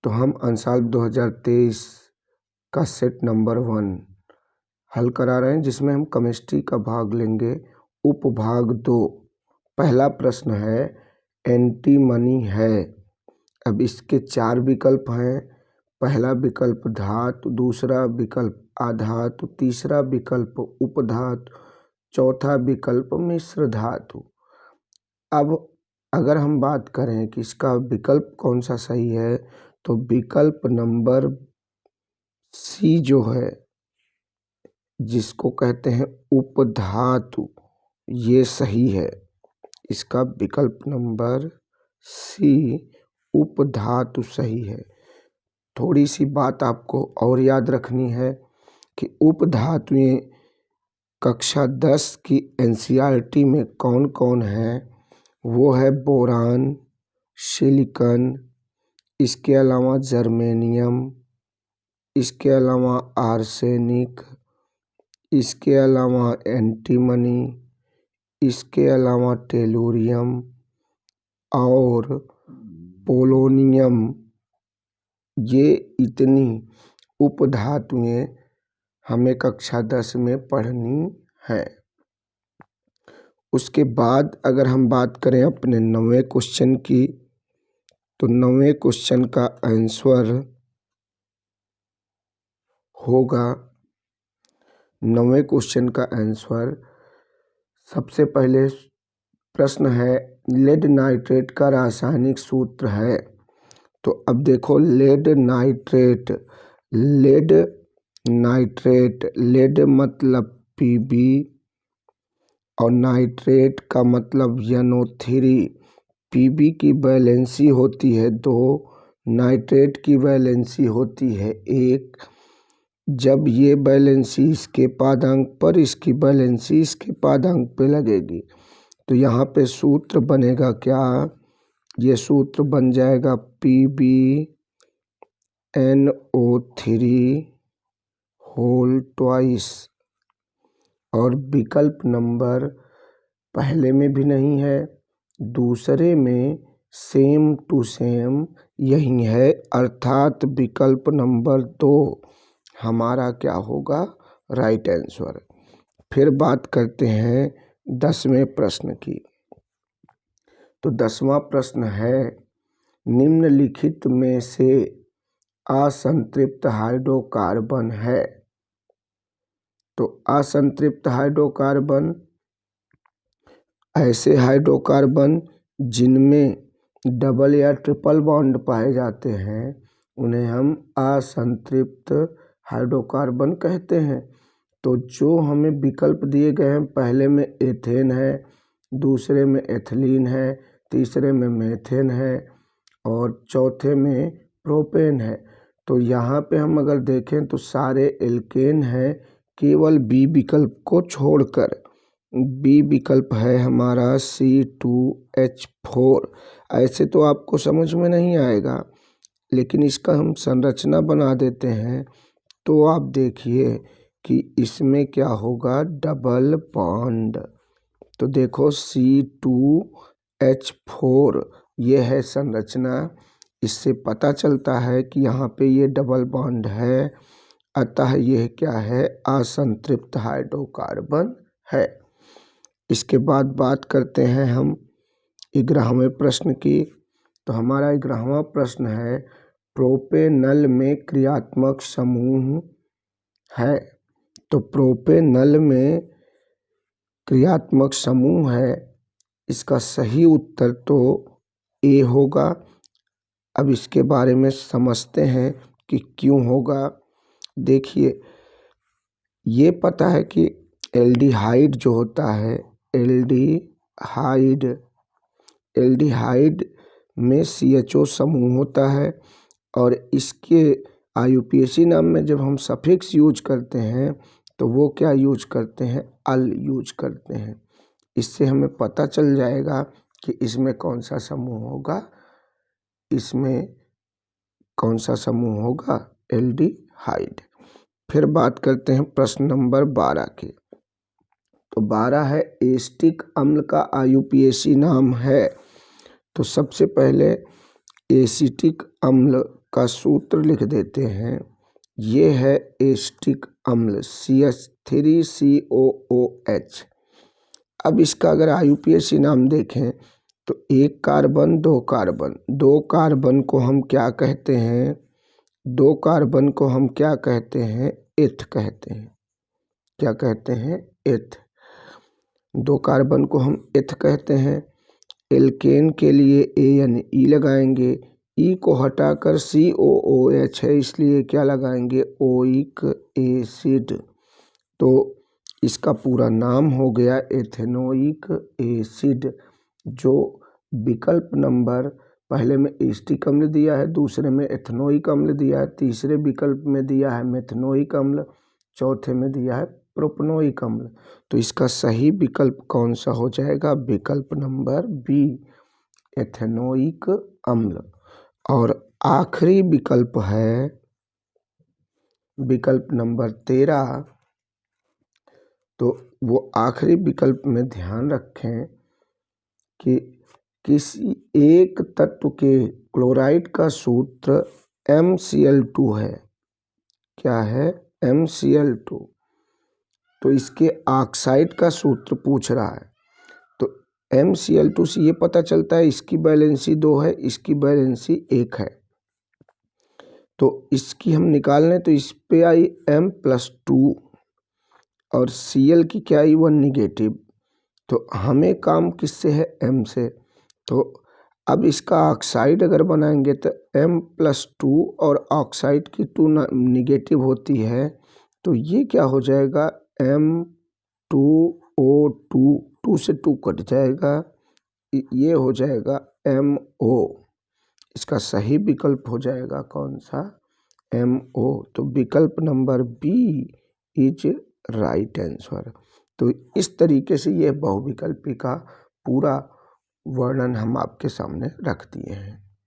तो हम अंशाल 2023 का सेट नंबर 1 हल करा रहे हैं, जिसमें हम केमिस्ट्री का भाग लेंगे। उपभाग 2। पहला प्रश्न है एंटीमनी है। अब इसके 4 विकल्प हैं। पहला विकल्प धातु, दूसरा विकल्प आधातु, तीसरा विकल्प उपधातु, चौथा विकल्प मिश्र धातु। अब अगर हम बात करें कि इसका विकल्प कौन सा सही है, तो विकल्प नंबर सी जो है, जिसको कहते हैं उपधातु, ये सही है। इसका विकल्प नंबर सी उपधातु सही है। थोड़ी सी बात आपको और याद रखनी है कि उपधातुएं कक्षा 10 की एनसीईआरटी में कौन कौन है। वो है बोरान, सिलिकॉन, इसके अलावा जर्मेनियम, इसके अलावा आर्सेनिक, इसके अलावा एंटीमनी, इसके अलावा टेलुरियम और पोलोनियम। ये इतनी उपधातुएं हमें कक्षा 10 में पढ़नी है। उसके बाद अगर हम बात करें अपने 9वें क्वेश्चन की, तो 9वें क्वेश्चन का आंसर होगा, 9वें क्वेश्चन का आंसर सबसे पहले प्रश्न है लेड नाइट्रेट का रासायनिक सूत्र है। तो अब देखो लेड नाइट्रेट, लेड मतलब Pb और नाइट्रेट का मतलब NO3। Pb की वैलेंसी होती है 2, नाइट्रेट की वैलेंसी होती है 1। जब ये वैलेंसी इसके पादांक पर, इसकी वैलेंसी इसके पादांक पे लगेगी, तो यहाँ पे सूत्र बनेगा क्या? ये सूत्र बन जाएगा PbNO3 होल ट्वाइस। और विकल्प नंबर पहले में भी नहीं है, दूसरे में सेम टू सेम यही है, अर्थात विकल्प नंबर 2 हमारा क्या होगा? Right answer. फिर बात करते हैं 10वें प्रश्न की। तो 10वां प्रश्न है निम्नलिखित में से असंतृप्त हाइड्रोकार्बन है। तो असंतृप्त हाइड्रोकार्बन ऐसे हाइड्रोकार्बन जिनमें डबल या ट्रिपल बॉन्ड पाए जाते हैं, उन्हें हम असंतृप्त हाइड्रोकार्बन कहते हैं। तो जो हमें विकल्प दिए गए हैं, पहले में एथेन है, दूसरे में एथिलीन है, तीसरे में मेथेन है और चौथे में प्रोपेन है। तो यहाँ पे हम अगर देखें तो सारे एल्केन हैं, केवल बी विकल्प को छोड़कर। बी विकल्प है हमारा C2H4। ऐसे तो आपको समझ में नहीं आएगा, लेकिन इसका हम संरचना बना देते हैं। तो आप देखिए कि इसमें क्या होगा? Double bond. तो देखो C2H4 ये है संरचना। इससे पता चलता है कि यहाँ पे ये डबल बॉन्ड है, अतः यह क्या है? असंतृप्त हाइड्रोकार्बन है। इसके बाद बात करते हैं हम 11वें प्रश्न की। तो हमारा 11वां प्रश्न है प्रोपेनल में क्रियात्मक समूह है। तो प्रोपेनल में क्रियात्मक समूह है, इसका सही उत्तर तो ए होगा। अब इसके बारे में समझते हैं कि क्यों होगा। देखिए, ये पता है कि एल्डिहाइड जो होता है, एल्डिहाइड में CHO समूह होता है, और इसके IUPAC नाम में जब हम सफिक्स यूज करते हैं तो वो क्या यूज करते हैं? अल यूज करते हैं। इससे हमें पता चल जाएगा कि इसमें कौन सा समूह होगा। इसमें कौन सा समूह होगा? एल्डिहाइड। फिर बात करते हैं प्रश्न नंबर 12 की। तो 12 है एसिटिक अम्ल का IUPAC नाम है। तो सबसे पहले एसिटिक अम्ल का सूत्र लिख देते हैं। ये है एस्टिक अम्ल CH3COOH। अब इसका अगर IUPAC नाम देखें तो एक कार्बन, दो कार्बन, दो कार्बन को हम क्या कहते हैं? दो कार्बन को हम क्या कहते हैं? एथ कहते हैं। क्या कहते हैं? एथ। दो कार्बन को हम एथ कहते हैं। एल्केन के लिए ANE लगाएंगे, ई को हटाकर COOH है, इसलिए क्या लगाएंगे? Oic acid. तो इसका पूरा नाम हो गया एथेनोइक एसिड। जो विकल्प नंबर पहले में एस्टिक अम्ल दिया है, दूसरे में एथेनोइक अम्ल दिया है, तीसरे विकल्प में दिया है मेथनोइक अम्ल, चौथे में दिया है प्रोपनोइक अम्ल। तो इसका सही विकल्प कौन सा हो जाएगा? विकल्प नंबर बी, एथेनोइक अम्ल। और आखिरी विकल्प है विकल्प नंबर 13। तो वो आखिरी विकल्प में ध्यान रखें कि किसी एक तत्व के क्लोराइड का सूत्र MCl2 है। क्या है? MCl2। तो इसके ऑक्साइड का सूत्र पूछ रहा है। तो MCl2 से ये पता चलता है इसकी वैलेंसी 2 है, इसकी वैलेंसी 1 है। तो इसकी हम निकाल लें तो इस पे आई M+2 और Cl की क्या आई 1 निगेटिव। तो हमें काम किससे है? M से। तो अब इसका ऑक्साइड अगर बनाएंगे तो M+2 और ऑक्साइड की 2 निगेटिव होती है, तो ये क्या हो जाएगा? M2O2, 2 से 2 कट जाएगा, ये हो जाएगा MO। इसका सही विकल्प हो जाएगा कौन सा? MO। तो विकल्प number B is right answer. तो इस तरीके से ये बहुविकल्पी का पूरा वर्णन हम आपके सामने रख दिए हैं।